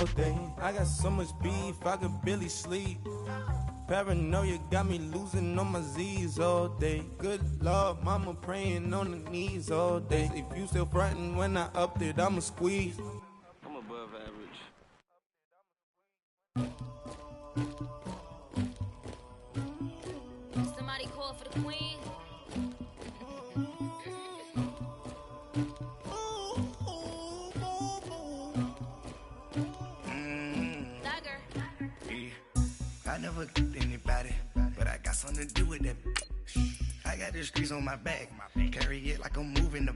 all day. I got so much beef, I could barely sleep. Paranoia got me losing on my Z's all day. Good Lord, mama praying on the knees all day. If you still frontin' when I upped it, I'ma squeeze. I'm above average. Somebody call for the queen. I never killed anybody, but I got something to do with that. I got the streets on my back, carry it like I'm moving the.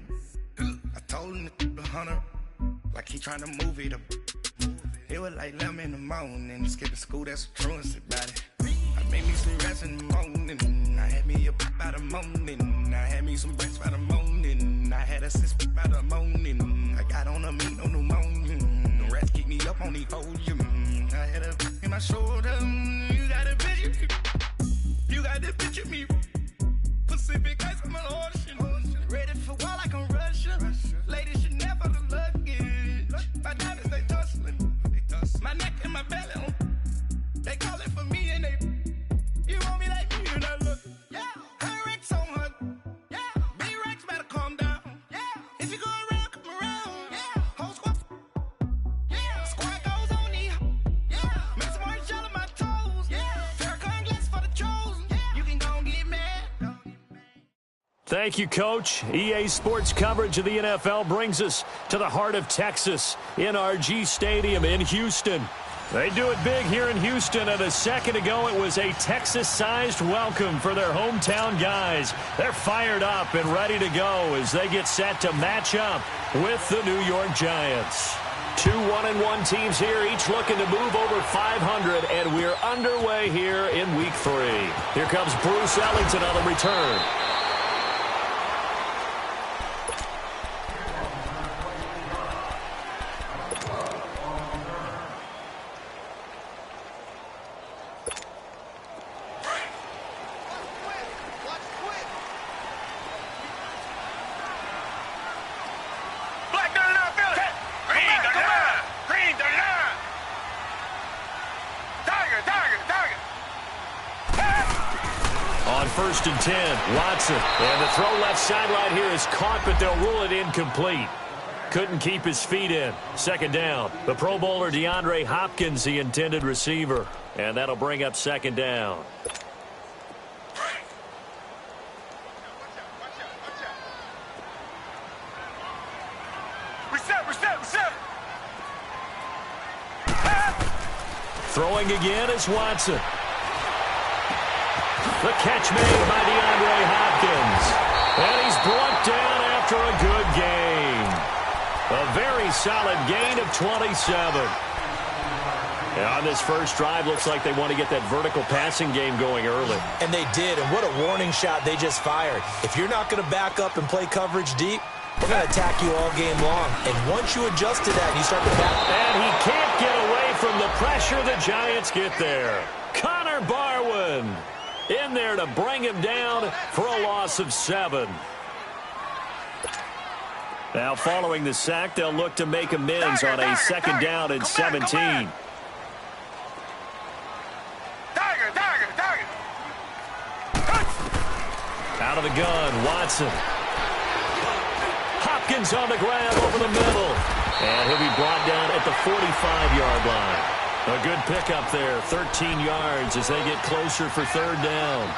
I told him to 100, like he trying to move it up. It was like 11 in the morning, skipping school, that's the truancy about it. I made me some rest in the morning, I had me a pop by the morning, I had me some breaks by the morning, I had a six by the morning, I got on a meat on the morning, the rest keep me up on the podium, I had a in my shoulder, you got a picture, you got the picture me, Pacific ice on my ocean, ready for war like I'm Russia, ladies should never the luggage, my diamonds they tussling, my neck and my belly, they call it for me and they, you want me like me and I look, yeah, her Rex on her, yeah, B-Rex better calm down, yeah, if you go around, come around, yeah, whole squad, yeah, squad goes on the, yeah, make some orange gel on my toes, yeah, Farrakhan glass for the chosen, yeah, you can go and get mad. Thank you, Coach. EA Sports coverage of the NFL brings us to the heart of Texas, NRG Stadium in Houston. They do it big here in Houston, and a second ago it was a Texas-sized welcome for their hometown guys. They're fired up and ready to go as they get set to match up with the New York Giants. Two 1-1 teams here, each looking to move over 500, and we're underway here in Week 3. Here comes Bruce Ellington on the return. First and 10, Watson. And the throw left sideline here is caught, but they'll rule it incomplete. Couldn't keep his feet in. Second down. The Pro Bowler DeAndre Hopkins, the intended receiver. And that'll bring up second down. Reset. Throwing again is Watson. The catch made by DeAndre Hopkins. And he's brought down after a good gain. A very solid gain of 27. And on this first drive, looks like they want to get that vertical passing game going early. And they did, and what a warning shot they just fired. If you're not going to back up and play coverage deep, we're going to attack you all game long. And once you adjust to that, you start to back. And he can't get away from the pressure. The Giants get there. Connor Barwin in there to bring him down for a loss of 7. Now following the sack, they'll look to make amends on a second down and 17. Out of the gun, Watson. Hopkins on the grab over the middle. And he'll be brought down at the 45-yard line. A good pickup there, 13 yards as they get closer for third down.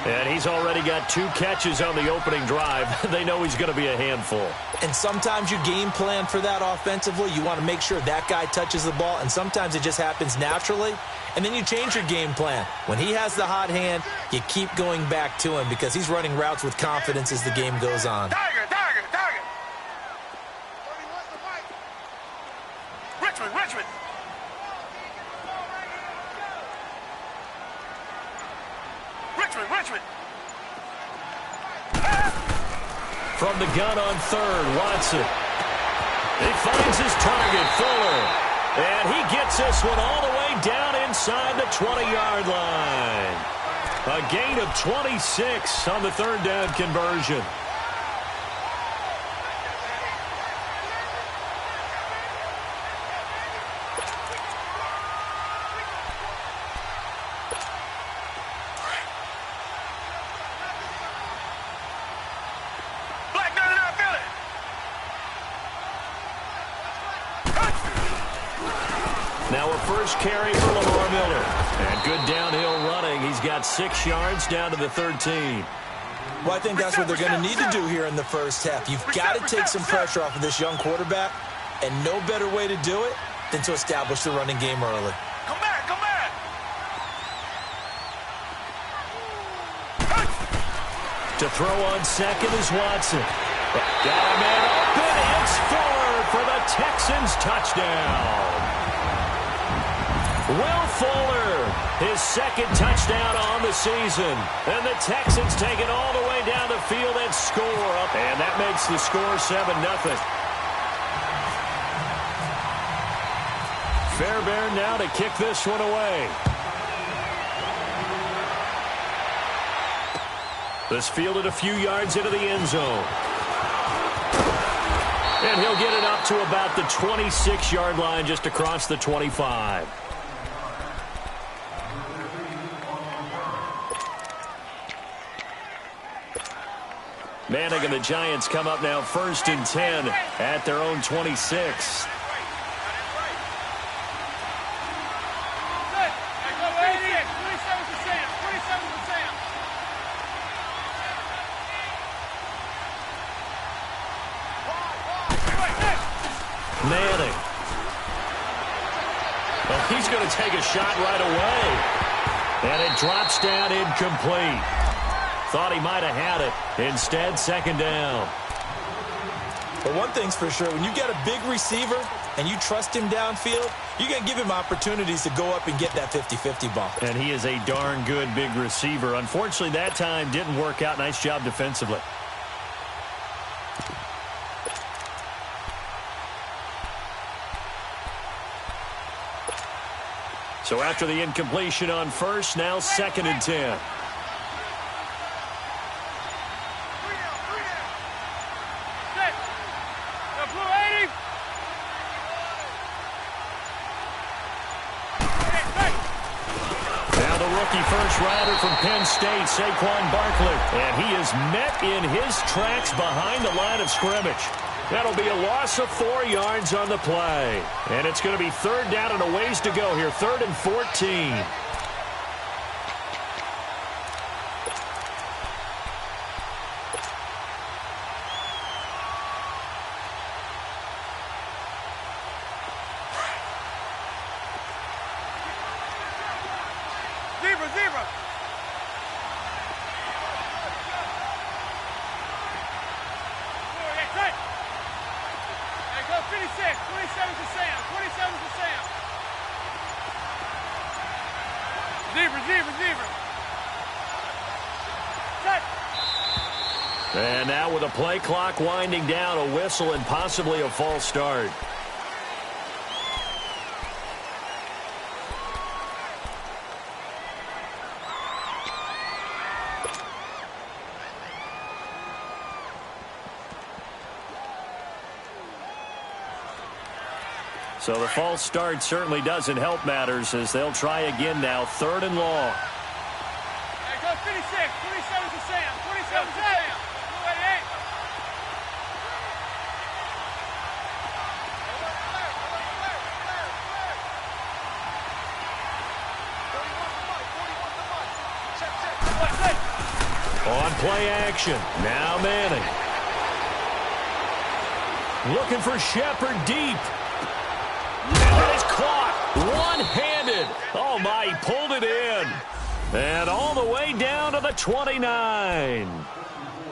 And he's already got 2 catches on the opening drive. They know he's going to be a handful. And sometimes you game plan for that offensively. You want to make sure that guy touches the ball, and sometimes it just happens naturally. And then you change your game plan. When he has the hot hand, you keep going back to him because he's running routes with confidence as the game goes on. Tiger. Richmond. Richmond. From the gun on third, Watson. He finds his target, Fuller. And he gets this one all the way down inside the 20-yard line. A gain of 26 on the third down conversion. Now a first carry for Lamar Miller. And good downhill running. He's got 6 yards down to the 13. Well, I think that's what they're going to need to do here in the first half. You've got to take some pressure off of this young quarterback, and no better way to do it than to establish the running game early. Come back, come back. To throw on second is Watson. Got a man open. It's Fuller for the Texans touchdown. Will Fuller, his second touchdown on the season. And the Texans take it all the way down the field and score. And that makes the score 7-0. Fairbairn now to kick this one away. This fielded a few yards into the end zone. And he'll get it up to about the 26-yard line, just across the 25. Manning and the Giants come up now 1st and 10 at their own 26. Manning. Well, he's going to take a shot right away. And it drops down incomplete. Thought he might have had it. Instead, 2nd down. But one thing's for sure, when you get a big receiver and you trust him downfield, you're going to give him opportunities to go up and get that 50-50 ball. And he is a darn good big receiver. Unfortunately, that time didn't work out. Nice job defensively. So after the incompletion on first, now 2nd and 10. First-rounder from Penn State, Saquon Barkley. And he is met in his tracks behind the line of scrimmage. That'll be a loss of 4 yards on the play. And it's going to be 3rd down and a ways to go here. 3rd and 14. And now with a play clock winding down, a whistle and possibly a false start. So the false start certainly doesn't help matters as they'll try again now. 3rd and long. Hey, go 56. 27 to Sam. 27 to Sam. 28. On play action. Now Manning. Looking for Shepard deep. And it's caught one-handed. Oh, my, he pulled it in. And all the way down to the 29.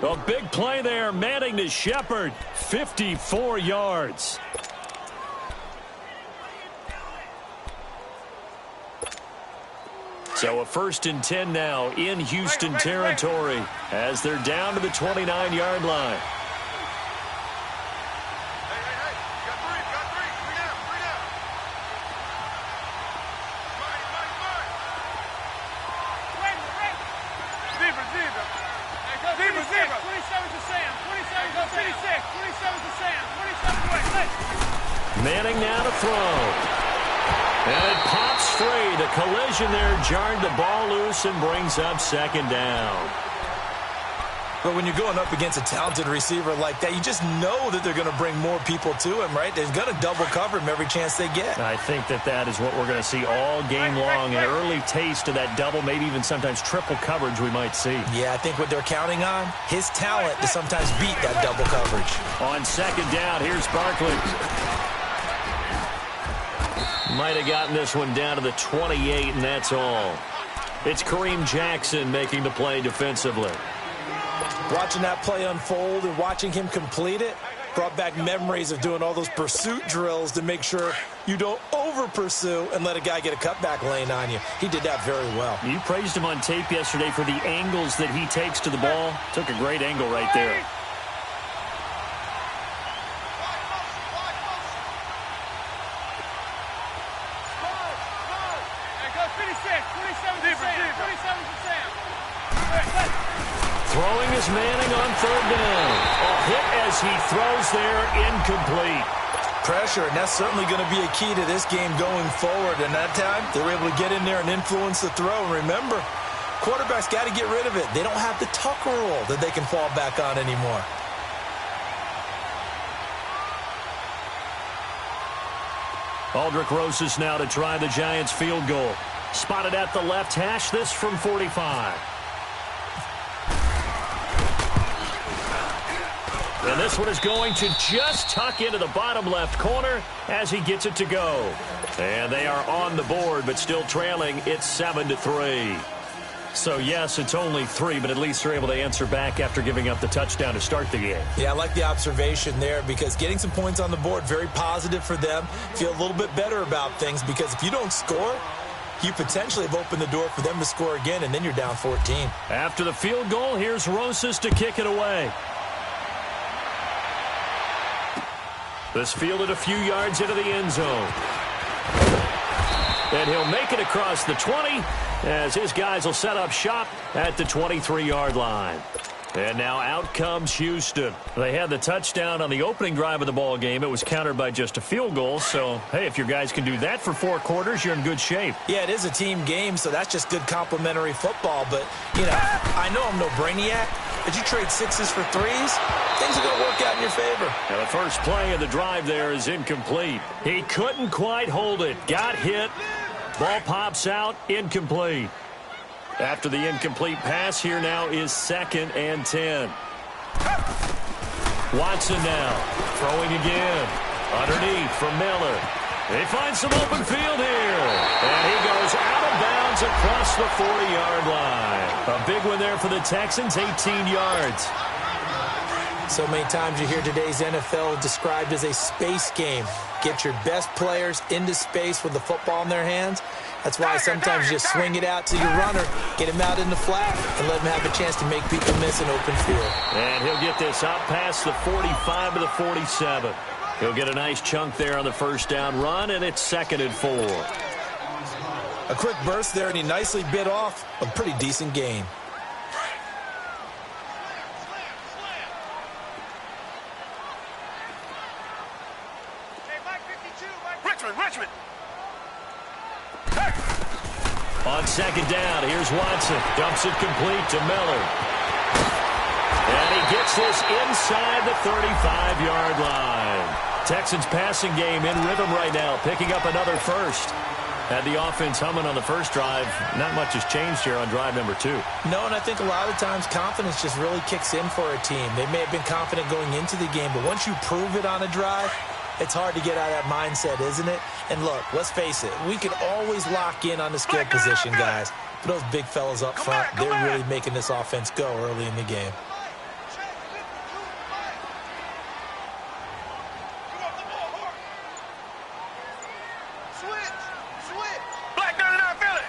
A big play there. Manning to Shepard. 54 yards. So a 1st and 10 now in Houston territory as they're down to the 29-yard line. Manning now to throw. And it pops free. The collision there jarred the ball loose and brings up 2nd down. But when you're going up against a talented receiver like that, you just know that they're going to bring more people to him, right? They're going to double cover him every chance they get. I think that is what we're going to see all game long, an early taste of that double, maybe even sometimes triple coverage we might see. Yeah, I think what they're counting on, his talent to sometimes beat that double coverage. On second down, here's Barkley. Might have gotten this one down to the 28, and that's all. It's Kareem Jackson making the play defensively. Watching that play unfold and watching him complete it brought back memories of doing all those pursuit drills to make sure you don't over-pursue and let a guy get a cutback lane on you. He did that very well. You praised him on tape yesterday for the angles that he takes to the ball. Took a great angle right there. Throwing is Manning on third down. A hit as he throws there, incomplete. Pressure, and that's certainly going to be a key to this game going forward. And that time, they were able to get in there and influence the throw. And remember, quarterbacks got to get rid of it. They don't have the Tucker rule that they can fall back on anymore. Aldrick Rosas now to try the Giants field goal. Spotted at the left hash, this from 45. And this one is going to just tuck into the bottom left corner as he gets it to go. And they are on the board, but still trailing. It's 7-3. So, yes, it's only 3, but at least they're able to answer back after giving up the touchdown to start the game. Yeah, I like the observation there because getting some points on the board, very positive for them. Feel a little bit better about things because if you don't score, you potentially have opened the door for them to score again, and then you're down 14. After the field goal, here's Rosas to kick it away. This fielded a few yards into the end zone. And he'll make it across the 20 as his guys will set up shop at the 23-yard line. And now out comes Houston. They had the touchdown on the opening drive of the ball game. It was countered by just a field goal. So, hey, if your guys can do that for 4 quarters, you're in good shape. Yeah, it is a team game, so that's just good complimentary football. But, you know, I know I'm no brainiac, but you trade 6s for 3s, things are going to work out in your favor. Now the first play of the drive there is incomplete. He couldn't quite hold it. Got hit. Ball pops out. Incomplete. After the incomplete pass, here now is 2nd and 10. Watson now throwing again. Underneath for Miller. They find some open field here. And he goes out of bounds across the 40-yard line. A big one there for the Texans, 18 yards. So many times you hear today's NFL described as a space game. Get your best players into space with the football in their hands. That's why sometimes you just swing it out to your runner, get him out in the flat, and let him have a chance to make people miss an open field. And he'll get this out past the 45 to the 47. He'll get a nice chunk there on the first down run, and it's 2nd and 4. A quick burst there, and he nicely bit off a pretty decent gain. Richmond. On 2nd down, here's Watson. Dumps it complete to Miller. And he gets this inside the 35-yard line. Texans passing game in rhythm right now, picking up another first. Had the offense humming on the first drive. Not much has changed here on drive number 2. No, and I think a lot of times confidence just really kicks in for a team. They may have been confident going into the game, but once you prove it on a drive, it's hard to get out of that mindset, isn't it? And look, let's face it, we can always lock in on the skill position, guys. But those big fellas up front, they're really making this offense go early in the game. Black 99 Philly.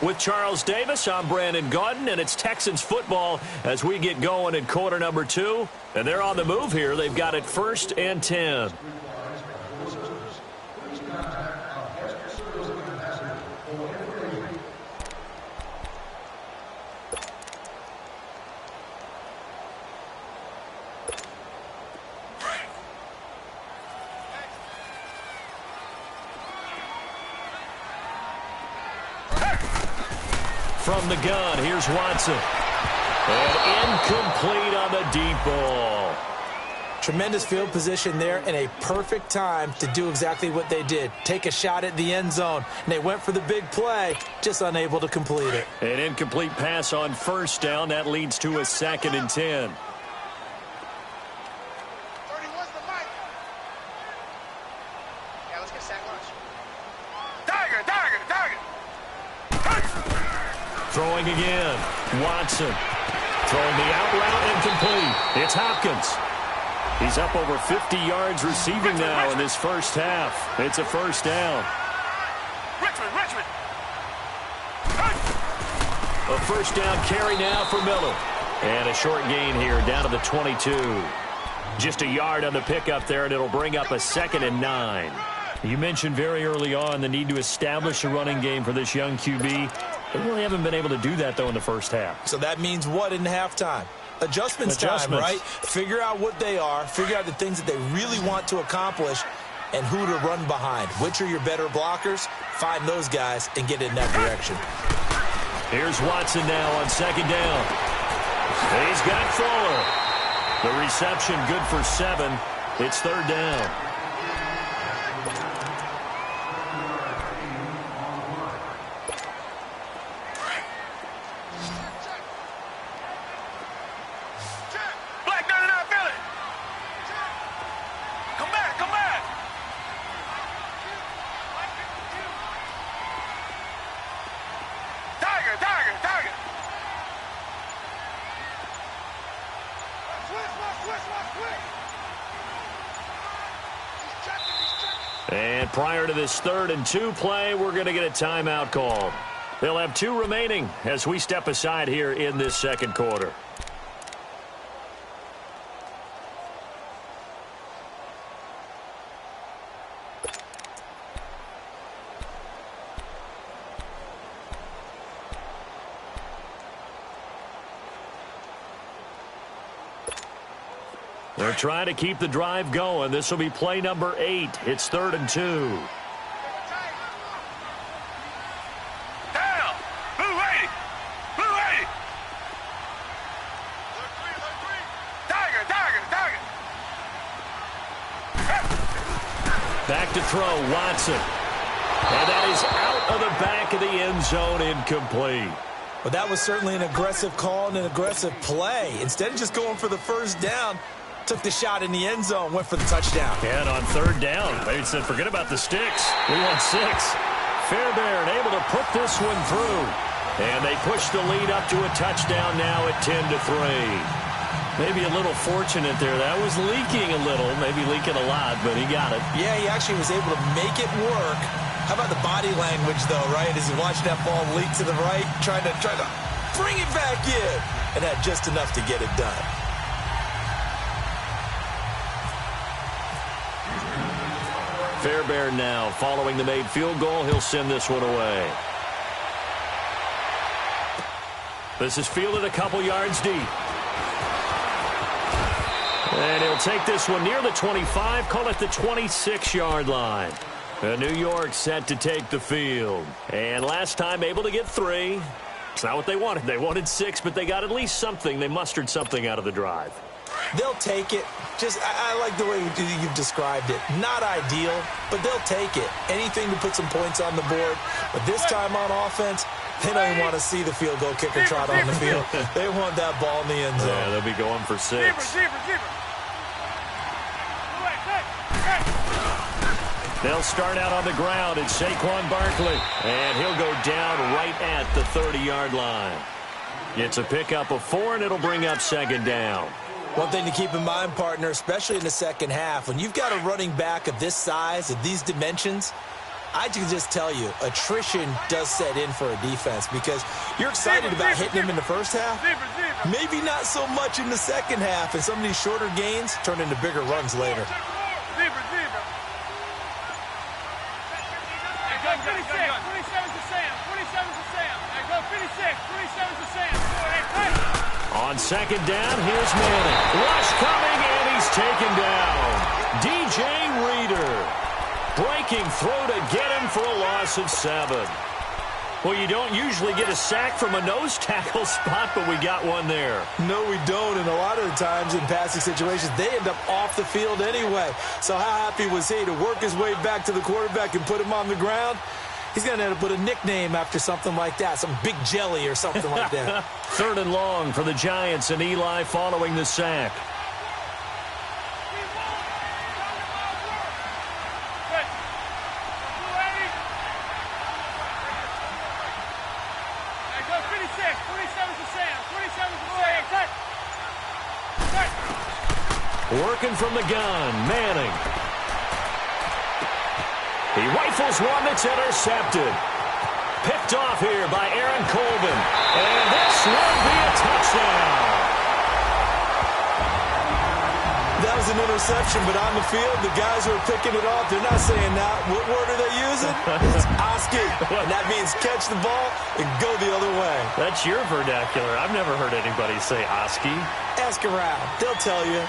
With Charles Davis, I'm Brandon Gaudin, and it's Texans football as we get going in quarter number 2. And they're on the move here. They've got it 1st and 10. from the gun. Here's Watson. And incomplete on the deep ball. Tremendous field position there and a perfect time to do exactly what they did. Take a shot at the end zone. And they went for the big play, just unable to complete it. An incomplete pass on first down. That leads to a 2nd and 10. Throwing again. Watson. Throwing the out route incomplete. It's Hopkins. He's up over 50 yards receiving now in this first half. It's a first down. Richmond. A first down carry now for Miller. And a short gain here down to the 22. Just a yard on the pickup there, and it'll bring up a 2nd and 9. You mentioned very early on the need to establish a running game for this young QB. They really haven't been able to do that, though, in the first half. So that means what in halftime? Adjustments time, right? Figure out what they are, figure out the things that they really want to accomplish, and who to run behind. Which are your better blockers? Find those guys and get in that direction. Here's Watson now on 2nd down. He's got Fuller. The reception good for 7. It's 3rd down. And prior to this 3rd and 2 play, we're going to get a timeout called. They'll have 2 remaining as we step aside here in this second quarter. They're trying to keep the drive going. This will be play number 8. It's 3rd and 2. Down. Blue 80. Tiger. Back to throw, Watson. And that is out of the back of the end zone, incomplete. Well, that was certainly an aggressive call and an aggressive play. Instead of just going for the first down, took the shot in the end zone, went for the touchdown. And on 3rd down, they said, forget about the sticks. We want 6. Fairbairn able to put this one through. And they push the lead up to a touchdown now at 10-3. Maybe a little fortunate there. That was leaking a little, maybe leaking a lot, but he got it. Yeah, he actually was able to make it work. How about the body language, though, right? As he watched that ball leak to the right, trying to bring it back in. And had just enough to get it done. Fairbairn now following the made field goal. He'll send this one away. This is fielded a couple yards deep. And he'll take this one near the 25, call it the 26-yard line. New York set to take the field. And last time able to get 3. It's not what they wanted. They wanted 6, but they got at least something. They mustered something out of the drive. They'll take it. I like the way you've described it. Not ideal, but they'll take it. Anything to put some points on the board. But this time on offense, they don't even want to see the field goal kicker trot on the field. They want that ball in the end zone. Yeah, they'll be going for 6. They'll start out on the ground. It's Saquon Barkley. And he'll go down right at the 30-yard line. It's a pickup of 4, and it'll bring up 2nd down. One thing to keep in mind, partner, especially in the second half, when you've got a running back of this size, of these dimensions, I can just tell you, attrition does set in for a defense because you're excited about hitting him in the first half. Maybe not so much in the second half, and some of these shorter gains turn into bigger runs later. 27 to Sam. 27 to Sam. Go 56. 27 to Sam. On 2nd down, here's Manning. Rush coming, and he's taken down. DJ Reader breaking through to get him for a loss of 7. Well, you don't usually get a sack from a nose tackle spot, but we got one there. No, we don't, and a lot of the times in passing situations, they end up off the field anyway. So how happy was he to work his way back to the quarterback and put him on the ground? He's going to end up with a nickname after something like that, some Big Jelly or something like that. 3rd and long for the Giants, and Eli following the sack. Working from the gun, Manning. He rifles one that's intercepted. Picked off here by Aaron Colvin. And this will be a touchdown. That was an interception, but on the field, the guys who are picking it off, they're not saying that. What word are they using? It's Oski. And that means catch the ball and go the other way. That's your vernacular. I've never heard anybody say Oski. Ask around. They'll tell you.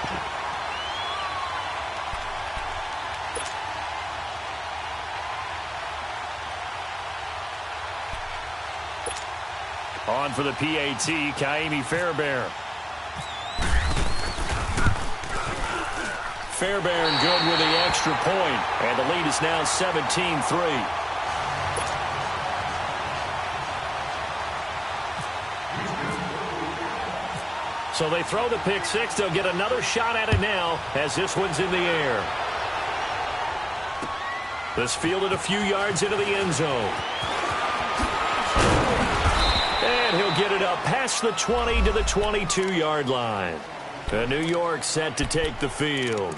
On for the PAT, Kaimi Fairbairn. Fairbairn good with the extra point, and the lead is now 17-3. So they throw the pick six. They'll get another shot at it now as this one's in the air. This fielded a few yards into the end zone. And he'll get it up past the 20 to the 22-yard line. New York set to take the field.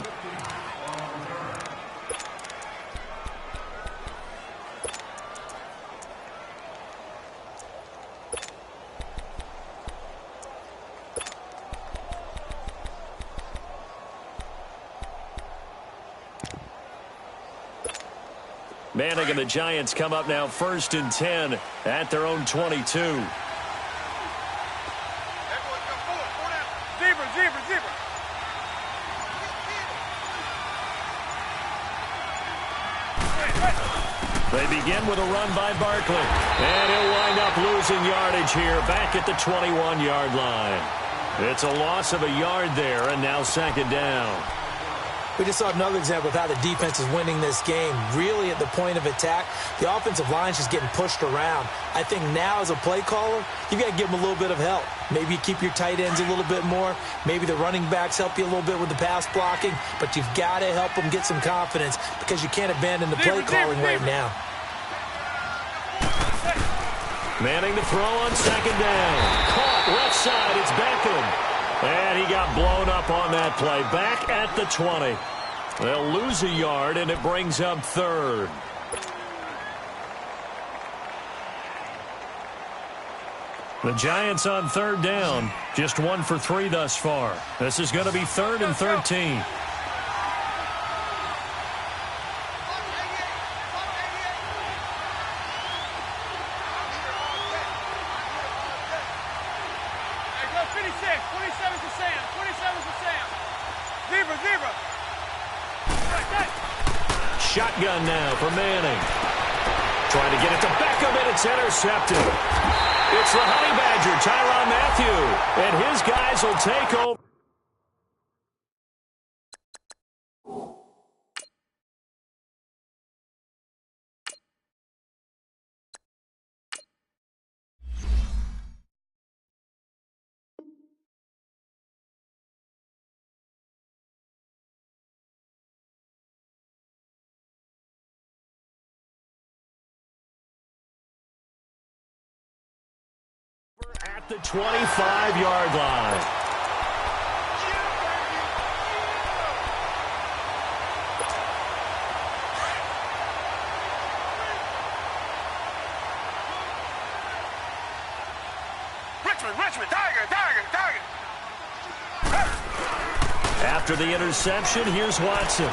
Manning and the Giants come up now 1st and 10 at their own 22. They begin with a run by Barkley. And he'll wind up losing yardage here back at the 21-yard line. It's a loss of a yard there, and now 2nd down. We just saw another example of how the defense is winning this game. Really at the point of attack, the offensive line's just getting pushed around. I think now as a play caller, you've got to give them a little bit of help. Maybe you keep your tight ends a little bit more. Maybe the running backs help you a little bit with the pass blocking. But you've got to help them get some confidence because you can't abandon the play calling right now. Manning to throw on 2nd down. Caught left side. It's Beckham. And he got blown up on that play. Back at the 20. They'll lose a yard, and it brings up 3rd. The Giants on 3rd down. Just 1 for 3 thus far. This is going to be 3rd and 13. Shotgun now for Manning. Trying to get it to Beckham, and it's intercepted. It's the Honey Badger, Tyrann Mathieu, and his guys will take over. At the 25-yard line. Richmond, Tiger. After the interception, here's Watson.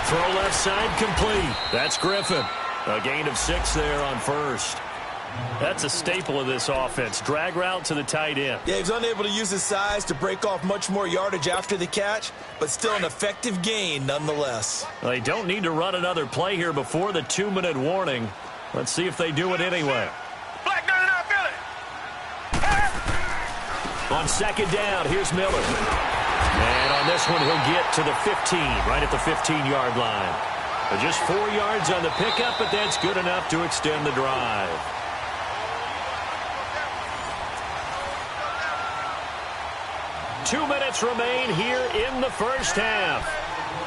Throw left side complete. That's Griffin. A gain of 6 there on 1st. That's a staple of this offense. Drag route to the tight end. Yeah, he's unable to use his size to break off much more yardage after the catch, but still an effective gain nonetheless. They don't need to run another play here before the 2-minute warning. Let's see if they do it anyway. On second down, here's Miller. And on this one, he'll get to the 15, right at the 15-yard line. Just 4 yards on the pickup, but that's good enough to extend the drive. Two minutes remain here in the first half.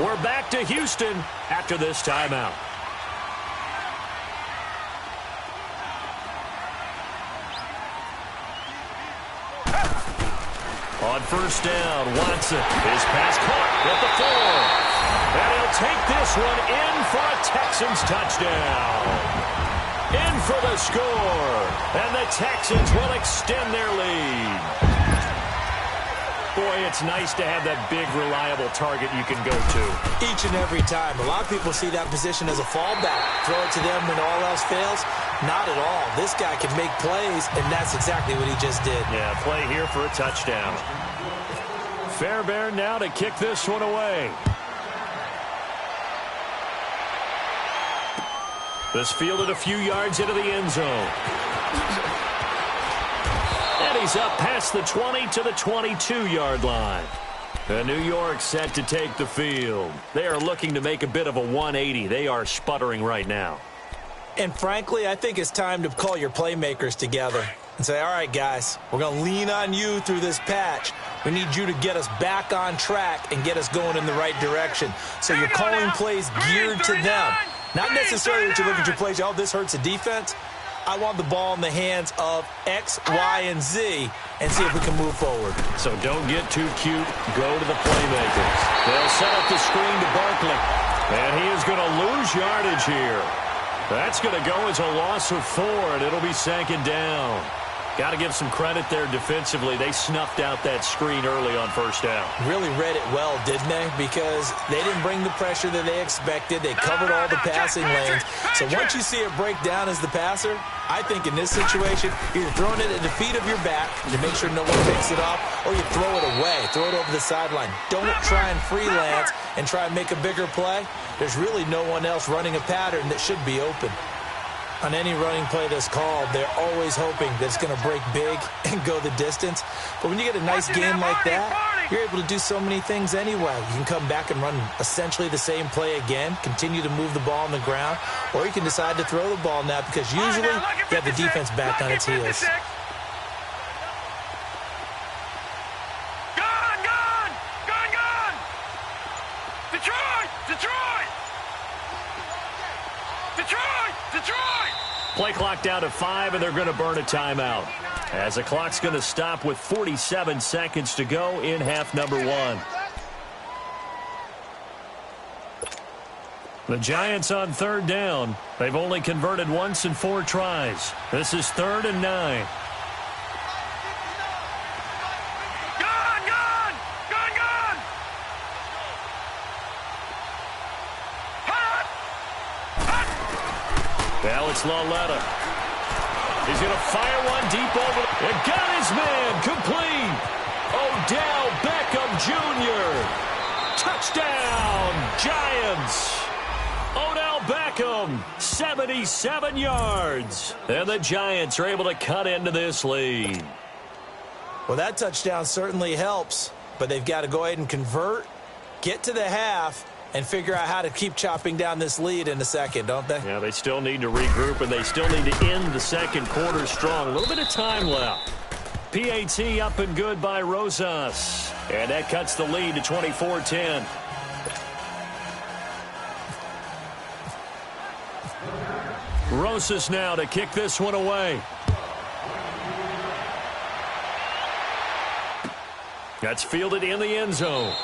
We're back to Houston after this timeout. On first down, Watson. His pass caught at the 4. And he'll take this one in for a Texans touchdown. In for the score. And the Texans will extend their lead. Boy, it's nice to have that big, reliable target you can go to. Each and every time. A lot of people see that position as a fallback. Throw it to them when all else fails. Not at all. This guy can make plays, and that's exactly what he just did. Yeah, play here for a touchdown. Fairbairn now to kick this one away. This fielded a few yards into the end zone. And he's up past the 20 to the 22-yard line. And New York set to take the field. They are looking to make a bit of a 180. They are sputtering right now. And frankly, I think it's time to call your playmakers together and say, all right, guys, we're going to lean on you through this patch. We need you to get us back on track and get us going in the right direction. So you're calling plays geared to them. Not necessarily that you look at your plays, oh, this hurts the defense. I want the ball in the hands of X, Y, and Z and see if we can move forward. So don't get too cute. Go to the playmakers. They'll set up the screen to Barkley. And he is going to lose yardage here. That's going to go as a loss of 4, and it'll be second down. Got to give some credit there defensively. They snuffed out that screen early on first down. Really read it well, didn't they? Because they didn't bring the pressure that they expected. They covered all the passing lanes. So once you see it break down as the passer, I think in this situation, you're throwing it at the feet of your back to make sure no one picks it up, or you throw it away, throw it over the sideline. Don't try and freelance and try and make a bigger play. There's really no one else running a pattern that should be open. On any running play that's called, they're always hoping that it's going to break big and go the distance. But when you get a nice game like that, you're able to do so many things anyway. You can come back and run essentially the same play again, continue to move the ball on the ground, or you can decide to throw the ball now because usually you have the defense back on its heels. Play clock down to 5, and they're going to burn a timeout. As the clock's going to stop with 47 seconds to go in half number 1. The Giants on third down. They've only converted once in 4 tries. This is 3rd and 9. Now it's Laletta. He's going to fire one deep over. And got his man complete. Odell Beckham Jr. Touchdown, Giants. Odell Beckham, 77 yards. And the Giants are able to cut into this lead. Well, that touchdown certainly helps, but they've got to go ahead and convert, get to the half, and figure out how to keep chopping down this lead in a second, don't they? Yeah, they still need to regroup, and they still need to end the second quarter strong. A little bit of time left. PAT up and good by Rosas. And that cuts the lead to 24-10. Rosas now to kick this one away. That's fielded in the end zone.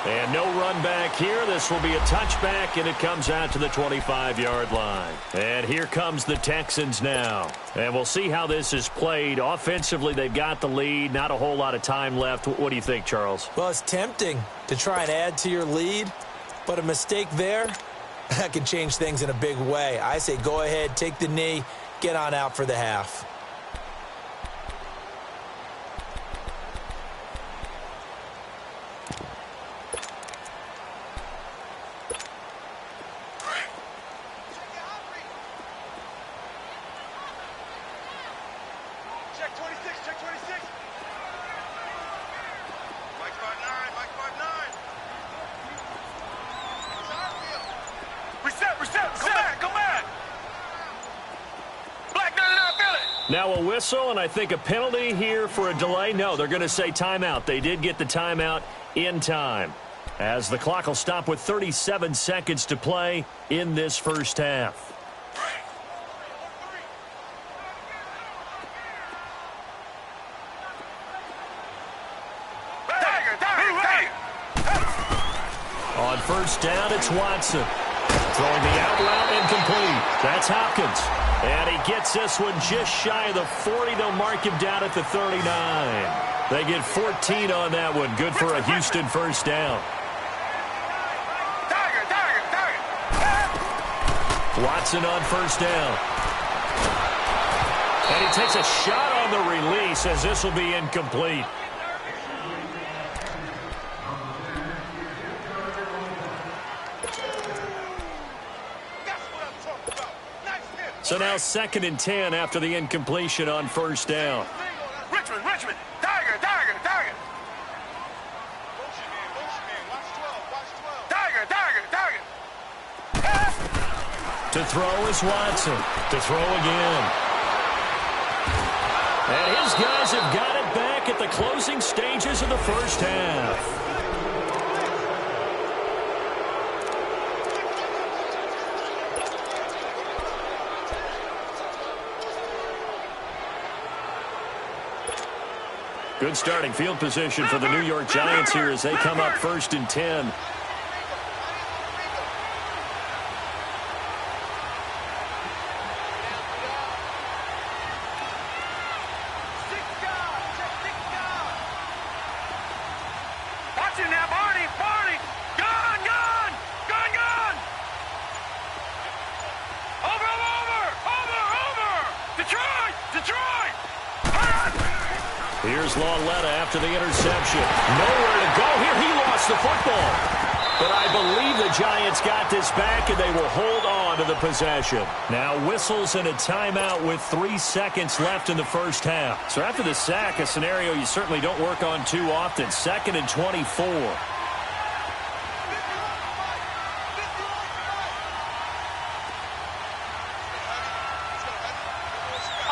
And no run back here. This will be a touchback, and it comes out to the 25-yard line. And here comes the Texans now. And we'll see how this is played. Offensively, they've got the lead. Not a whole lot of time left. What do you think, Charles? Well, it's tempting to try and add to your lead, but a mistake there, that can change things in a big way. I say go ahead, take the knee, get on out for the half. Come back. Black 99, feel it. Now a whistle, and I think a penalty here for a delay. No, they're going to say timeout. They did get the timeout in time, as the clock will stop with 37 seconds to play in this first half. On first down, it's Watson. Throwing the out route, incomplete. That's Hopkins. And he gets this one just shy of the 40. They'll mark him down at the 39. They get 14 on that one. Good for a Houston first down. Watson on first down. And he takes a shot on the release, as this will be incomplete. So now 2nd and 10 after the incompletion on first down. Richmond. Tiger. To throw is Watson. To throw again. And his guys have got it back at the closing stages of the first half. Good starting field position for the New York Giants here as they come up 1st and 10. Watch it now, Barney. Gone. Over. Detroit. Here's Lauletta after the interception. Nowhere to go here. He lost the football. But I believe the Giants got this back, and they will hold on to the possession. Now whistles and a timeout with 3 seconds left in the first half. So after the sack, a scenario you certainly don't work on too often. 2nd and 24. All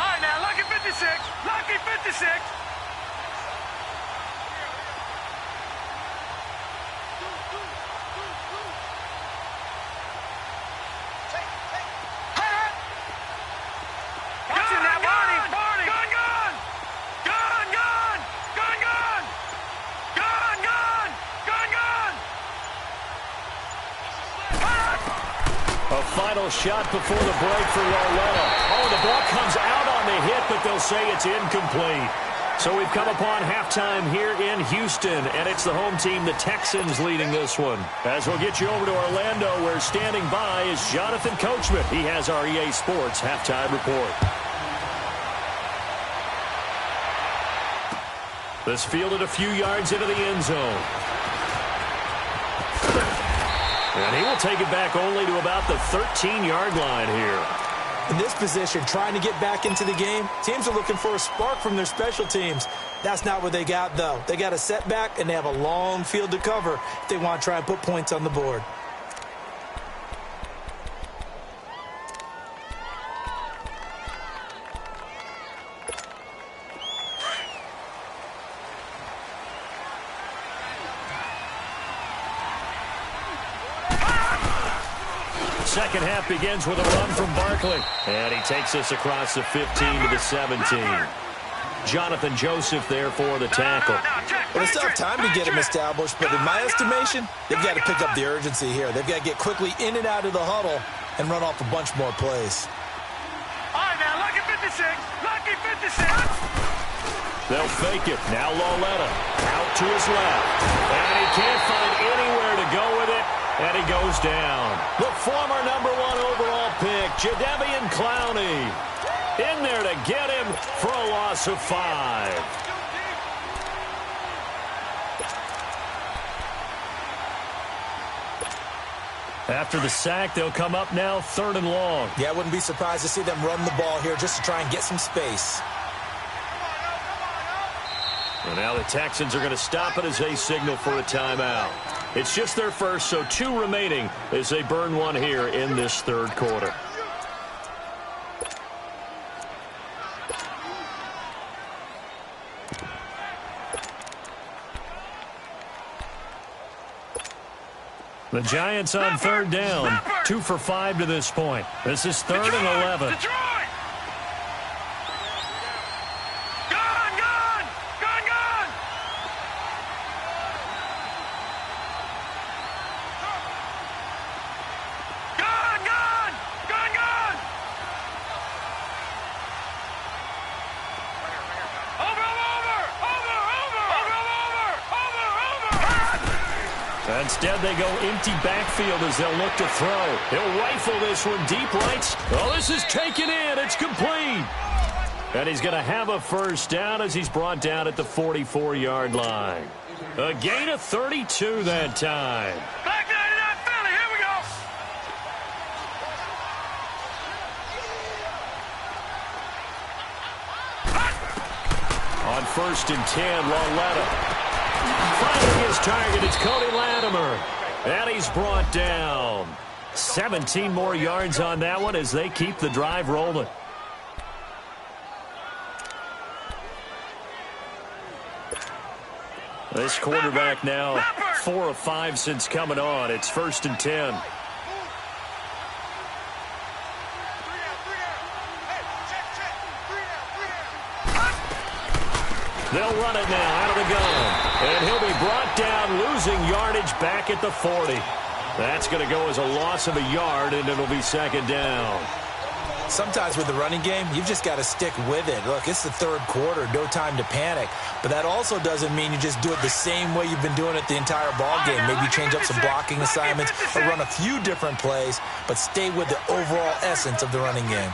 right, now, lucky 56. A final shot before the break for Lauletta. Oh, the ball comes out on the hit, but they'll say it's incomplete. So we've come upon halftime here in Houston, and it's the home team, the Texans, leading this one. As we'll get you over to Orlando, where standing by is Jonathan Coachman. He has our EA Sports halftime report. This fielded a few yards into the end zone. And he will take it back only to about the 13-yard line here. In this position, trying to get back into the game, teams are looking for a spark from their special teams. That's not what they got, though. They got a setback, and they have a long field to cover if they want to try and put points on the board. Second half begins with a run from Barkley. And he takes us across the 15 to the 17. Jonathan Joseph there for the tackle. Well, they still have time to get him established, but in my estimation, they've got to pick up the urgency here. They've got to get quickly in and out of the huddle and run off a bunch more plays. All right, now, lucky 56. They'll fake it. Now Lauletta out to his left. And he can't find anywhere to go with it. And he goes down. The former #1 overall pick, Jadeveon Clowney, in there to get him for a loss of 5. After the sack, they'll come up now 3rd and long. Yeah, I wouldn't be surprised to see them run the ball here just to try and get some space. And now the Texans are going to stop it as they signal for a timeout. It's just their first, so 2 remaining as they burn one here in this third quarter. The Giants on third down, 2 for 5 to this point. This is 3rd and 11. Instead, they go empty backfield as they'll look to throw. He'll rifle this one deep right. Oh, this is taken in. It's complete. And he's going to have a first down as he's brought down at the 44-yard line. A gain of 32 that time. Back 99 Philly. Here we go. On 1st and 10, Lauletta. Finding his target, it's Cody Latimer. And he's brought down. 17 more yards on that one as they keep the drive rolling. This quarterback now 4 of 5 since coming on. It's 1st and 10. They'll run it now out of the gun. And he'll be brought down, losing yardage back at the 40. That's going to go as a loss of a yard, and it'll be 2nd down. Sometimes with the running game, you've just got to stick with it. Look, it's the third quarter, no time to panic. But that also doesn't mean you just do it the same way you've been doing it the entire ball game. Maybe change up some blocking assignments or run a few different plays, but stay with the overall essence of the running game.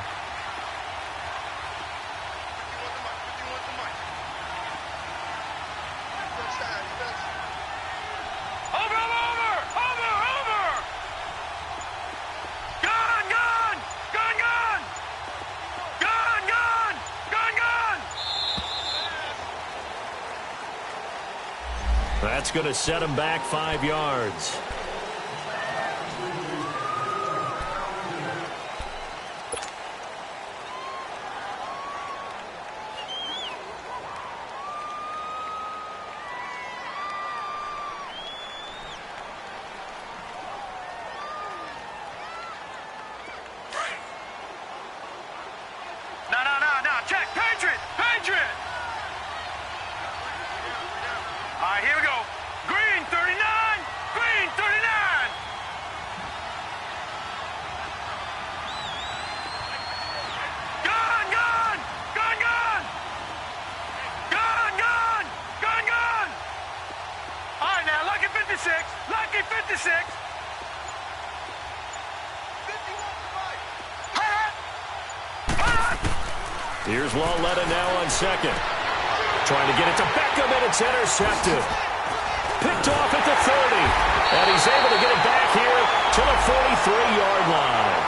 That's going to set him back 5 yards. No. Check. Patriot. All right, here we go. Green 39. Green 39. Gun. All right, now, lucky 56. Lucky 56. Here's Lauletta now on 2nd. Trying to get it to Beckham, and it's intercepted. Picked off at the 30. And he's able to get it back here to the 43-yard line.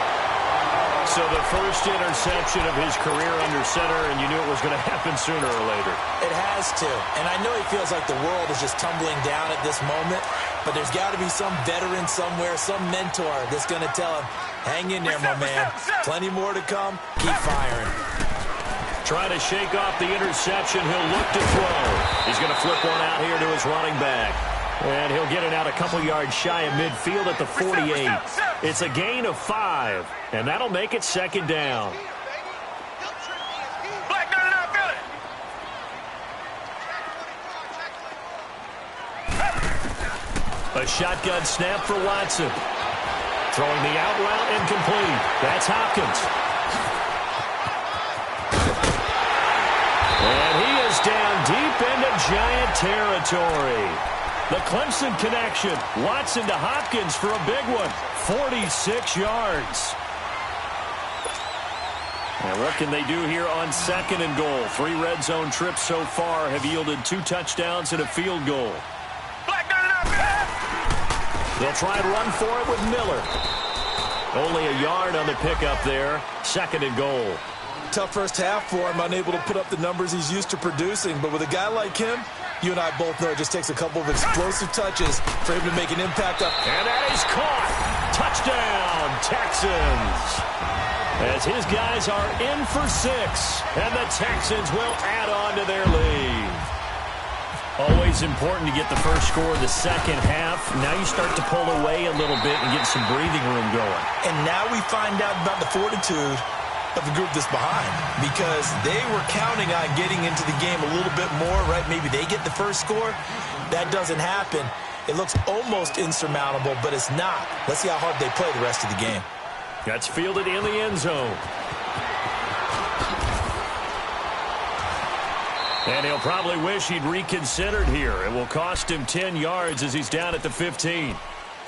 So the first interception of his career under center, and you knew it was going to happen sooner or later. It has to. And I know he feels like the world is just tumbling down at this moment, but there's got to be some veteran somewhere, some mentor that's going to tell him, hang in there, my man. Plenty more to come. Keep firing. Trying to shake off the interception. He'll look to throw. He's going to flip one out here to his running back. And he'll get it out a couple yards shy of midfield at the 48. It's a gain of 5, and that'll make it 2nd down. Black 99 Philly. A shotgun snap for Watson. Throwing the out route incomplete. That's Hopkins. And he is down deep into Giant territory. The Clemson connection. Watson to Hopkins for a big one. 46 yards. And what can they do here on 2nd and goal? 3 red zone trips so far have yielded 2 touchdowns and a field goal. They'll try and run for it with Miller. Only a yard on the pickup there. 2nd and goal. Tough first half for him, unable to put up the numbers he's used to producing. But with a guy like him, You and I both know it just takes a couple of explosive touches for him to make an impact up. And that is caught. Touchdown, Texans. As his guys are in for 6, and the Texans will add on to their lead. Always important to get the first score of the second half. Now you start to pull away a little bit and get some breathing room going. And now we find out about the fortitude of the group that's behind, because they were counting on getting into the game a little bit more, right? Maybe they get the first score. That doesn't happen. It looks almost insurmountable, but it's not. Let's see how hard they play the rest of the game. That's fielded in the end zone. And he'll probably wish he'd reconsidered here. It will cost him 10 yards as he's down at the 15.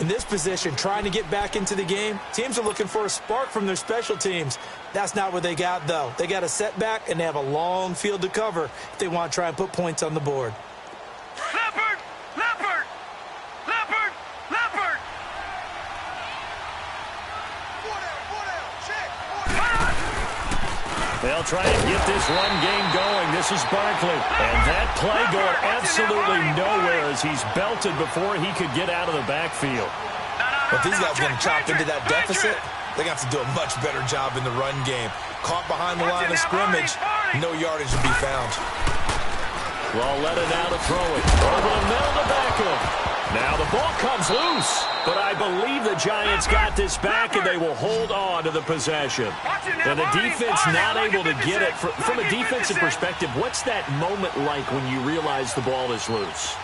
In this position, trying to get back into the game, teams are looking for a spark from their special teams. That's not what they got, though. They got a setback, and they have a long field to cover if they want to try and put points on the board. Leopard! Leopard! Leopard! Leopard! They'll try and get this run game going. This is Barkley. And that play going absolutely nowhere as he's belted before he could get out of the backfield. But these guys are going to chop into that deficit. They're going to have to do a much better job in the run game. Caught behind the line of scrimmage, no yardage to be found. Well, let it out to throw it. Over the middle to Beckham. Now the ball comes loose, but I believe the Giants got this back, and they will hold on to the possession. And the defense not able to get it. From a defensive perspective, what's that moment like when you realize the ball is loose?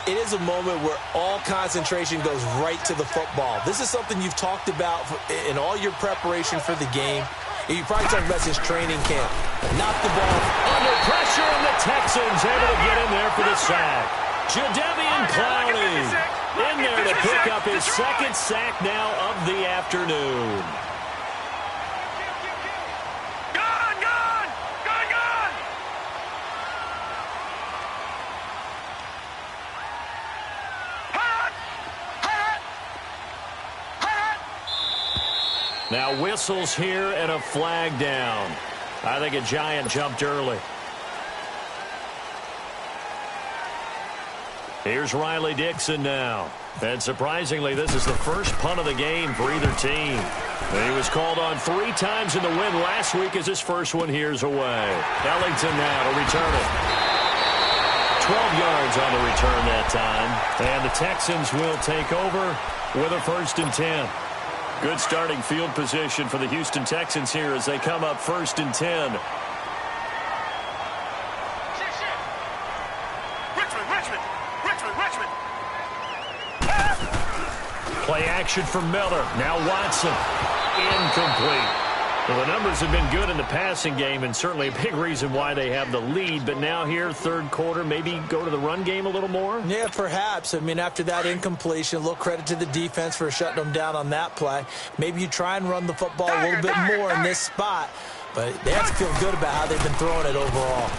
It is a moment where all concentration goes right to the football. This is something you've talked about in all your preparation for the game. You probably talked about since training camp. Knock the ball under pressure, and the Texans able to get in there for the sack. Jadeveon Clowney in there to pick up his second sack now of the afternoon. Now whistles here and a flag down. I think a Giant jumped early. Here's Riley Dixon now. And surprisingly, this is the first punt of the game for either team. He was called on 3 times in the win last week as his first one here's away. Ellington now to return it. 12 yards on the return that time. And the Texans will take over with a 1st and 10. Good starting field position for the Houston Texans here as they come up 1st and 10. Play action for Miller. Now Watson. Incomplete. Well, the numbers have been good in the passing game, and certainly a big reason why they have the lead. But now here, 3rd quarter, maybe go to the run game a little more? Yeah, perhaps. I mean, after that incompletion, a little credit to the defense for shutting them down on that play. Maybe you try and run the football a little bit more in this spot. But they have to feel good about how they've been throwing it overall.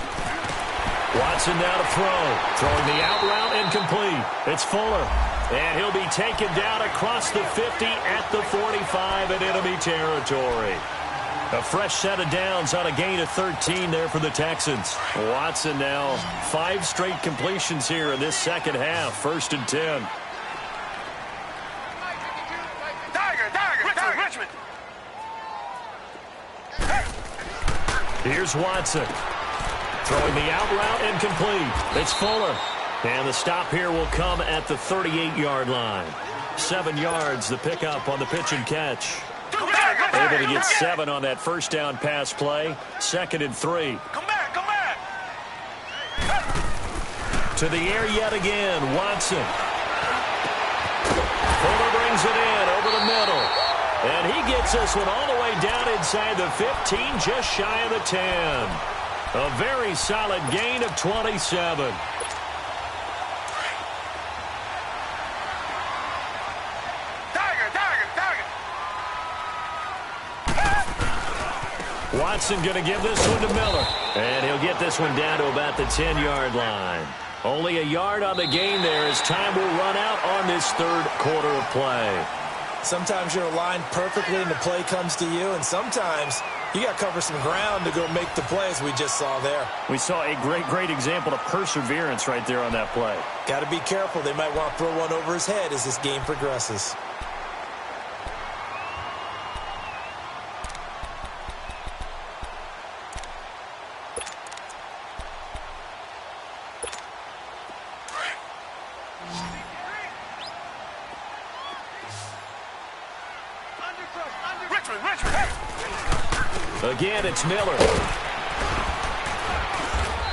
Watson now to throw. Throwing the out route, incomplete. It's Fuller. And he'll be taken down across the 50 at the 45 in enemy territory. A fresh set of downs on a gain of 13 there for the Texans. Watson now 5 straight completions here in this second half. 1st and 10. Richmond. Here's Watson. Throwing the out route, incomplete. It's Fuller. And the stop here will come at the 38-yard line. 7 yards, the pickup on the pitch and catch. Able to get 7 on that first down pass play. 2nd and 3. Come back. To the air yet again, Watson. Fuller brings it in over the middle. And he gets this one all the way down inside the 15, just shy of the 10. A very solid gain of 27. Watson going to give this one to Miller. And he'll get this one down to about the 10-yard line. Only a yard on the game there as time will run out on this 3rd quarter of play. Sometimes you're aligned perfectly and the play comes to you, and sometimes You got to cover some ground to go make the play, as we just saw there. We saw a great example of perseverance right there on that play. Got to be careful. They might want to throw one over his head as this game progresses. Again, it's Miller.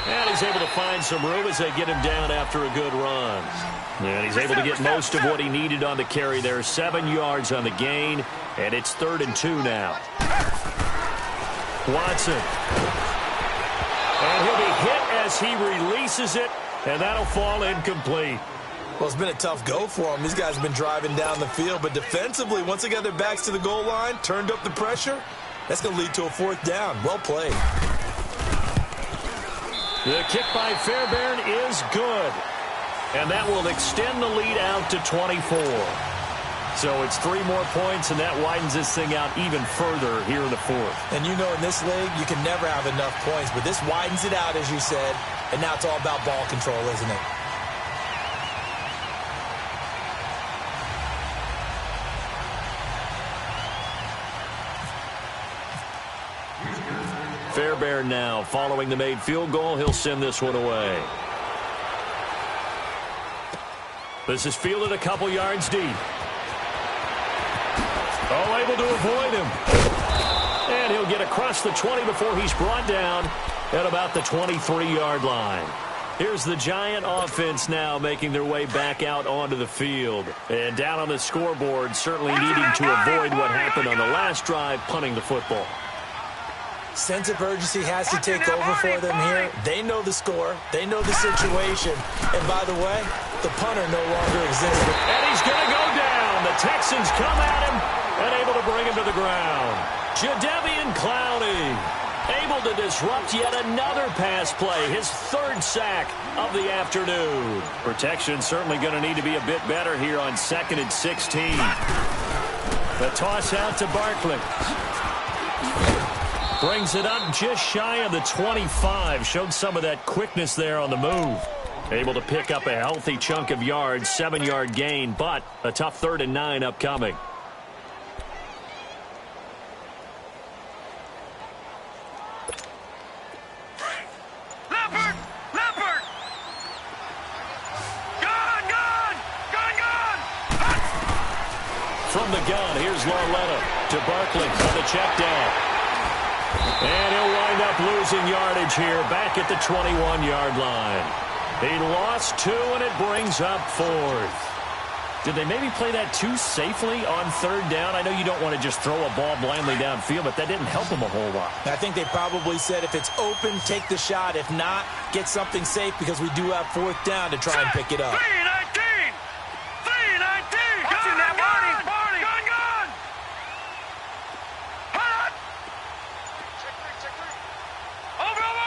And he's able to find some room as they get him down after a good run. And he's able to get most of what he needed on the carry there. 7 yards on the gain, and it's 3rd and 2 now. Watson. And he'll be hit as he releases it, and that'll fall incomplete. Well, it's been a tough go for them. These guys have been driving down the field, but defensively, once they got their backs to the goal line, turned up the pressure, that's going to lead to a 4th down. Well played. The kick by Fairbairn is good. And that will extend the lead out to 24. So it's 3 more points, and that widens this thing out even further here in the 4th. And you know in this league, you can never have enough points, but this widens it out, as you said, and now it's all about ball control, isn't it? Fairbairn now, following the made field goal, he'll send this one away. This is fielded a couple yards deep. Oh, able to avoid him. And he'll get across the 20 before he's brought down at about the 23-yard line. Here's the Giant offense now making their way back out onto the field. And down on the scoreboard, certainly needing to avoid what happened on the last drive, punting the football. Sense of urgency has to take over for them here. They know the score. They know the situation. And by the way, the punter no longer exists. And he's going to go down. The Texans come at him and able to bring him to the ground. Jadeveon Clowney able to disrupt yet another pass play. His 3rd sack of the afternoon. Protection certainly going to need to be a bit better here on 2nd and 16. The toss out to Barkley. Brings it up just shy of the 25. Showed some of that quickness there on the move. Able to pick up a healthy chunk of yards, 7-yard gain, but a tough 3rd and 9 upcoming. Leopard! Gun! From the gun, here's Lauletta to Barkley on the check down. And he'll wind up losing yardage here back at the 21-yard line. He lost 2, and it brings up 4th. Did they maybe play that too safely on 3rd down? I know you don't want to just throw a ball blindly downfield, but that didn't help them a whole lot. I think they probably said if it's open, take the shot. If not, get something safe because we do have 4th down to try and pick it up. 319! Gun! Hot! Over!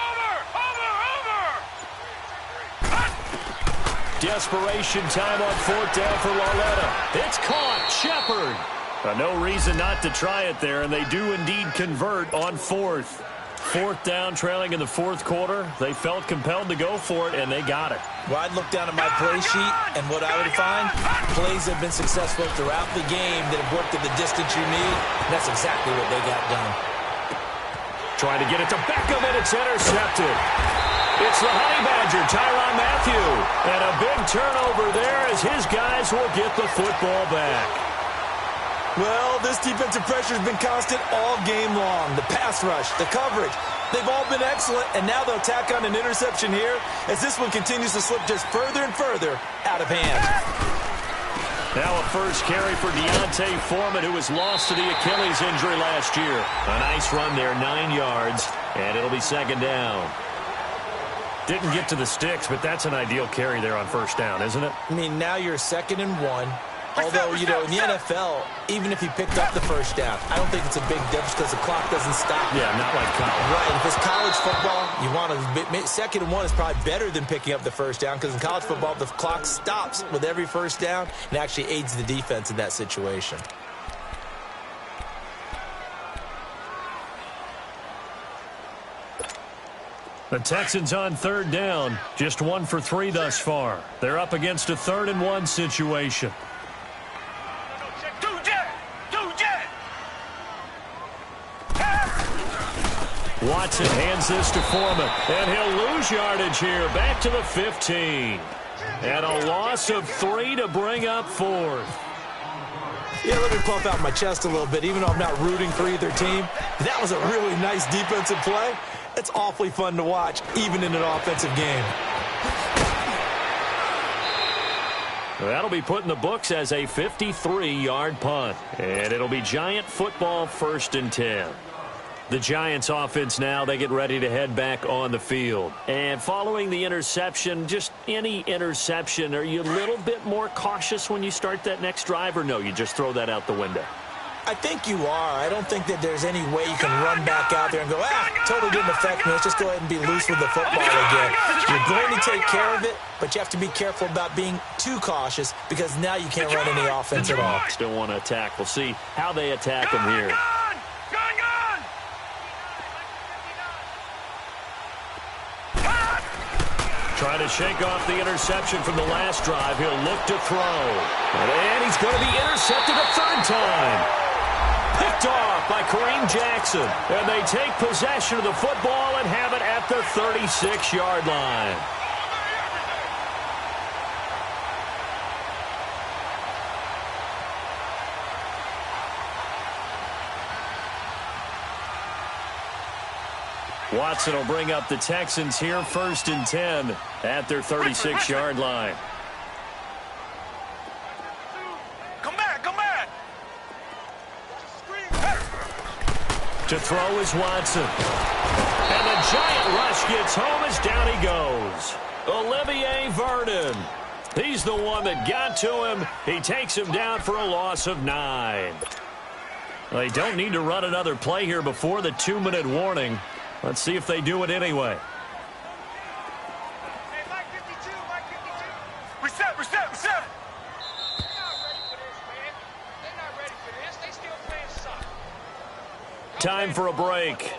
Desperation time on 4th down for Lauletta. It's caught. Shepard. No reason not to try it there, and they do indeed convert on 4th. 4th down, trailing in the 4th quarter. They felt compelled to go for it, and they got it. Well, I'd look down at my play sheet, and what I would find, plays have been successful throughout the game that have worked at the distance you need. And that's exactly what they got done. Trying to get it to Beckham, and it's intercepted. It's the Honey Badger, Tyrann Mathieu. And a big turnover there as his guys will get the football back. Well, this defensive pressure has been constant all game long. The pass rush, the coverage, they've all been excellent, and now they'll tack on an interception here as this one continues to slip just further and further out of hand. Now a first carry for Deontay Foreman, who was lost to the Achilles injury last year. A nice run there, 9 yards, and it'll be 2nd down. Didn't get to the sticks, but that's an ideal carry there on 1st down, isn't it? I mean, now you're 2nd and 1. Although, you know, in the NFL, even if he picked up the 1st down, I don't think it's a big difference because the clock doesn't stop. Yeah, not like college. Right. If it's college football, you want to 2nd and 1 is probably better than picking up the 1st down because in college football, the clock stops with every 1st down and actually aids the defense in that situation. The Texans on third down, just 1 for 3 thus far. They're up against a 3rd-and-1 situation. Watson hands this to Foreman, and he'll lose yardage here, back to the 15. And a loss of 3 to bring up 4th. Yeah, let me pump out my chest a little bit, even though I'm not rooting for either team. That was a really nice defensive play. It's awfully fun to watch, even in an offensive game. That'll be put in the books as a 53-yard punt. And it'll be Giant football, 1st and 10. The Giants offense now, they get ready to head back on the field. And following the interception, just any interception, are you a little bit more cautious when you start that next drive, or no, you just throw that out the window? I think you are. I don't think that there's any way you can run back out there and go, totally didn't affect me. Let's just go ahead and be loose with the football again. You're going to take care of it, but you have to be careful about being too cautious because now you can't run any offense at all. Still want to attack. We'll see how they attack them here. Trying to shake off the interception from the last drive. He'll look to throw. And he's going to be intercepted a 3rd time. Picked off by Kareem Jackson. And they take possession of the football and have it at the 36-yard line. Watson will bring up the Texans here, 1st and 10 at their 36-yard line. Come back. To throw is Watson. And the giant rush gets home as down he goes. Olivier Vernon. He's the one that got to him. He takes him down for a loss of 9. They don't need to run another play here before the 2-minute warning. Let's see if they do it anyway. Hey, Mike 52. Reset. They're not ready for this, man. They're not ready for this. They still playing suck. Time for a break.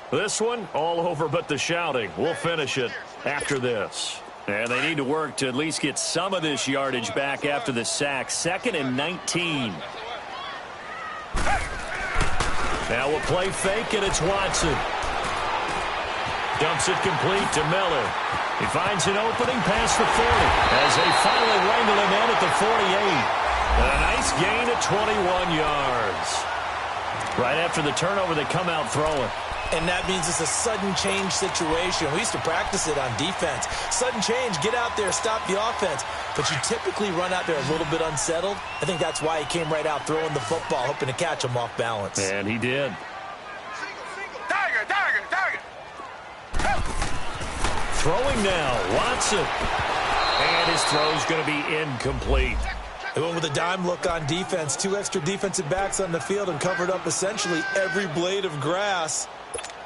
This one, all over but the shouting. We'll finish it after this. And they need to work to at least get some of this yardage back after the sack. 2nd and 19. Now we'll play fake, and it's Watson. Dumps it complete to Miller. He finds an opening past the 40 as they finally wrangle him in at the 48. A nice gain of 21 yards. Right after the turnover, they come out throwing. And that means it's a sudden change situation. We used to practice it on defense. Sudden change, get out there, stop the offense. But you typically run out there a little bit unsettled. I think that's why he came right out throwing the football, hoping to catch him off balance. And he did. Tiger. Throwing now, Watson. And his throw's going to be incomplete. They went with a dime look on defense. 2 extra defensive backs on the field and covered up essentially every blade of grass.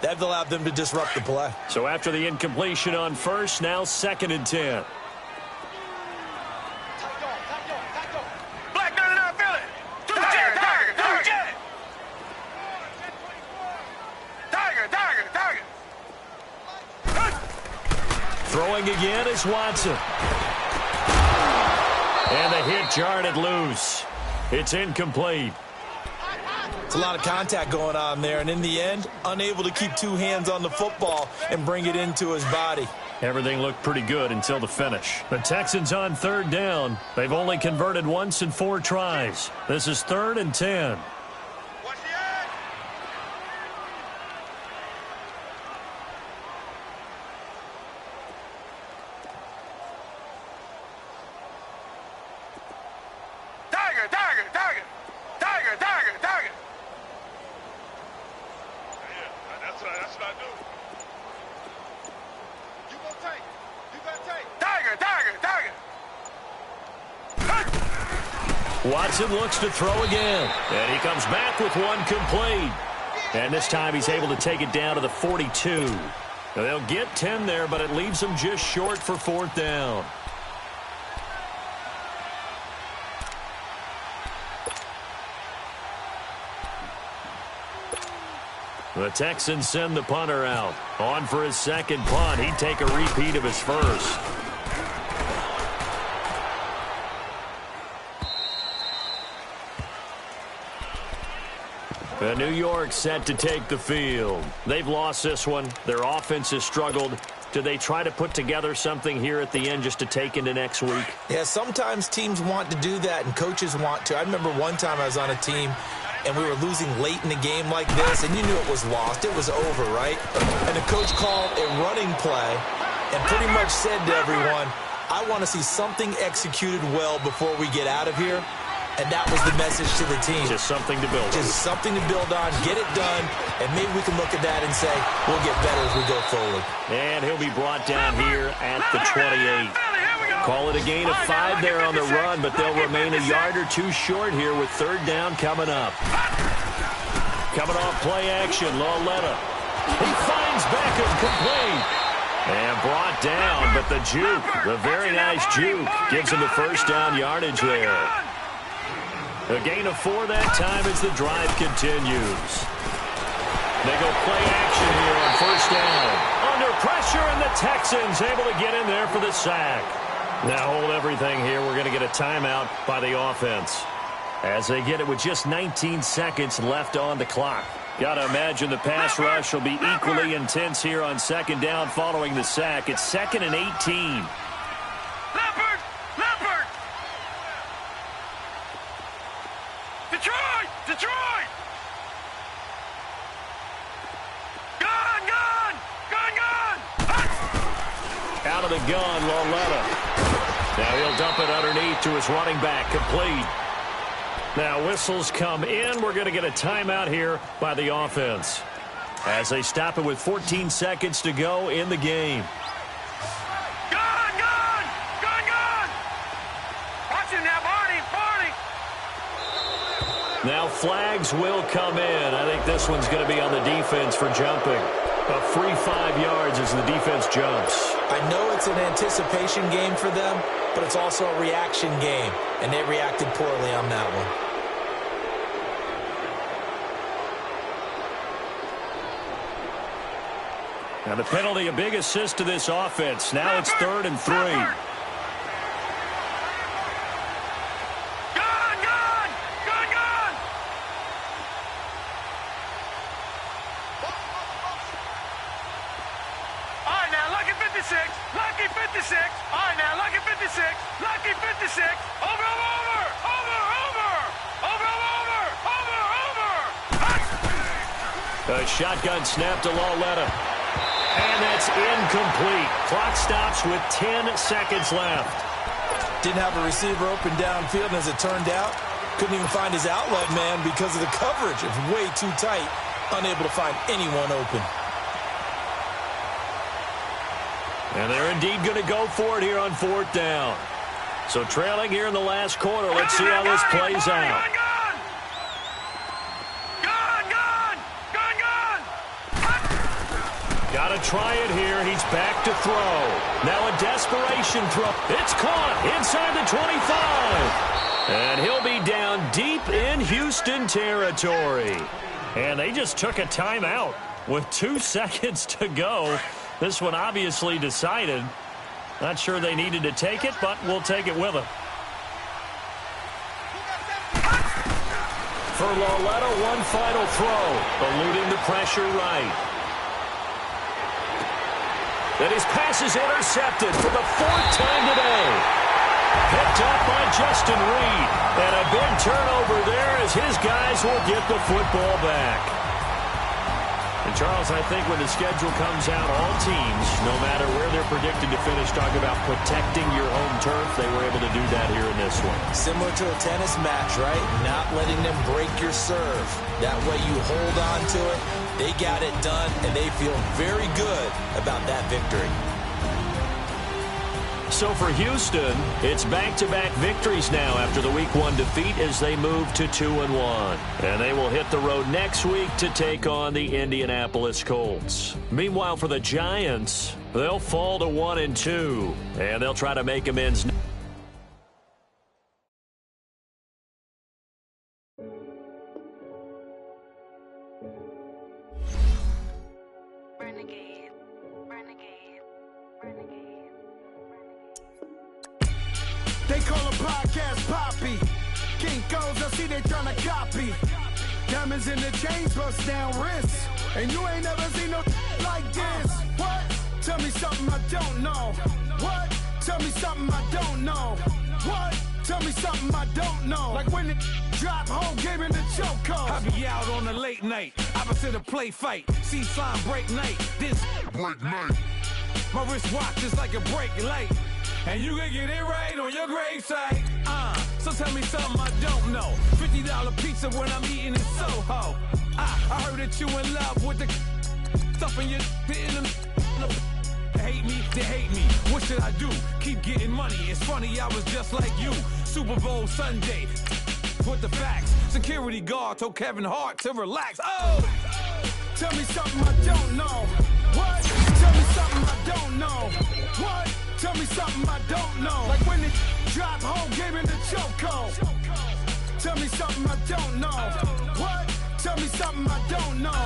That allowed them to disrupt the play. So after the incompletion on 1st, now 2nd and 10. Black 99 Philly. Tiger. Throwing again is Watson. And the hit jarred it loose. It's incomplete. It's a lot of contact going on there, and in the end, unable to keep 2 hands on the football and bring it into his body. Everything looked pretty good until the finish. The Texans on 3rd down. They've only converted once in 4 tries. This is 3rd and 10. Tiger. That's what I do. You gonna take. Tiger. Watson looks to throw again. And he comes back with one complete. And this time he's able to take it down to the 42. Now they'll get 10 there, but it leaves them just short for 4th down. The Texans send the punter out. On for his second punt. He'd take a repeat of his first. New York set to take the field. They've lost this one. Their offense has struggled. Do they try to put together something here at the end just to take into next week? Yeah, sometimes teams want to do that and coaches want to. I remember one time I was on a team and we were losing late in the game like this, and you knew it was lost. It was over, right? And the coach called a running play and pretty much said to everyone, I want to see something executed well before we get out of here. And that was the message to the team. Just something to build on. Just something to build on, get it done, and maybe we can look at that and say, we'll get better as we go forward. And he'll be brought down here at the 28. Call it a gain of 5 there on the run, but they'll remain a yard or two short here with third down coming up. Coming off play action, Lauletta. He finds Beckham complete. And brought down, but the juke, the very nice juke, gives him the first down yardage there. A gain of 4 that time as the drive continues. They go play action here on first down. Under pressure, and the Texans able to get in there for the sack. Now hold everything here. We're going to get a timeout by the offense as they get it with just 19 seconds left on the clock. Got to imagine the pass rush will be equally intense here on second down following the sack. It's 2nd and 18. Detroit! Gun! Out of the gun, Lauletta. Now he'll dump it underneath to his running back, complete. Now whistles come in. We're going to get a timeout here by the offense as they stop it with 14 seconds to go in the game. Gun! Watch him now, Barney! Now flags will come in. I think this one's going to be on the defense for jumping. A free 5 yards as the defense jumps. I know it's an anticipation game for them, but it's also a reaction game, and they reacted poorly on that one. Now the penalty, a big assist to this offense. Now it's 3rd and 3. Lucky 56. All right, now, Lucky 56. Lucky 56. Over. A shotgun snap to Lauletta. And that's incomplete. Clock stops with 10 seconds left. Didn't have a receiver open downfield, and as it turned out, couldn't even find his outlet man because of the coverage. It was way too tight. Unable to find anyone open. And they're indeed going to go for it here on 4th down. So trailing here in the last quarter. Let's see how this plays out. Got to try it here. He's back to throw. Now a desperation throw. It's caught inside the 25. And he'll be down deep in Houston territory. And they just took a timeout with 2 seconds to go. This one obviously decided. Not sure they needed to take it, but we'll take it with them. For Lauletta, one final throw, eluding the pressure right. Then his pass is intercepted for the 4th time today. Picked up by Justin Reed. And a big turnover there as his guys will get the football back. And, Charles, I think when the schedule comes out, all teams, no matter where they're predicted to finish, talk about protecting your home turf. They were able to do that here in this one. Similar to a tennis match, right? Not letting them break your serve. That way you hold on to it. They got it done, and they feel very good about that victory. So for Houston, it's back-to-back victories now after the Week 1 defeat as they move to 2-1. And they will hit the road next week to take on the Indianapolis Colts. Meanwhile, for the Giants, they'll fall to 1-2, and they'll try to make amends. Renegade, renegade, renegade. They call a podcast Poppy. Kinkos, I see they tryna copy. Diamonds in the chains, bust down wrists. And you ain't never seen no like this. What? Tell me something I don't know. What? Tell me something I don't know. What? Tell me something I don't know. Like when it drop home, game in the chokehold. I be out on a late night, opposite a play fight. See sign break night, this break night. My wristwatch is like a brake light. And you can get it right on your gravesite. So tell me something I don't know. $50 pizza when I'm eating in Soho. I heard that you in love with the stuff in your in the hate me, they hate me. What should I do? Keep getting money. It's funny, I was just like you. Super Bowl Sunday. With the facts. Security guard told Kevin Hart to relax. Oh! Tell me something I don't know. What? Tell me something I don't know. What? Tell me something I don't know. Like when it drop home, game in the chokehold. Tell me something I don't know. What? Tell me something I don't know.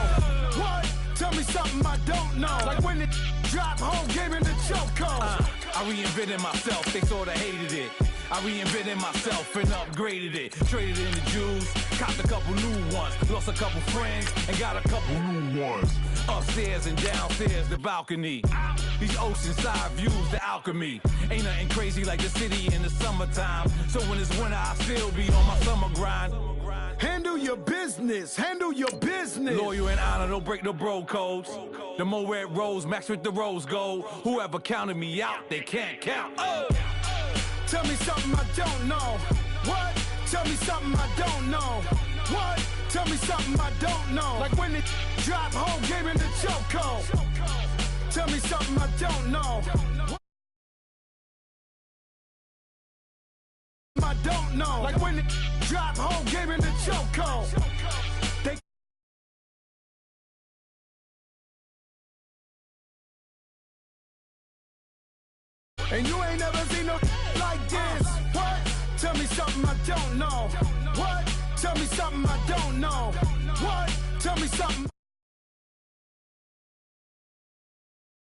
What? Tell me something I don't know. Like when it drop home, game in the chokehold. I reinvented myself, they sorta hated it. I reinvented myself and upgraded it. Traded in the Jews, copped a couple new ones. Lost a couple friends and got a couple new ones. Upstairs and downstairs, the balcony. These oceanside views, the alchemy. Ain't nothing crazy like the city in the summertime. So when it's winter, I still be on my summer grind. Handle your business, handle your business. Loyal and honor, don't break the bro codes. The more red rose, match with the rose gold. Whoever counted me out, they can't count. Oh! Tell me something I don't know. What? Tell me something I don't know. What? Tell me something I don't know. Like when it drop home, game in the chokehold. Tell me something I don't know. I don't know. Like when it drop home, game in the chokehold. They and you ain't never seen no like this. What? Tell me something I don't know. What? Tell me something I don't know. What? Tell me something.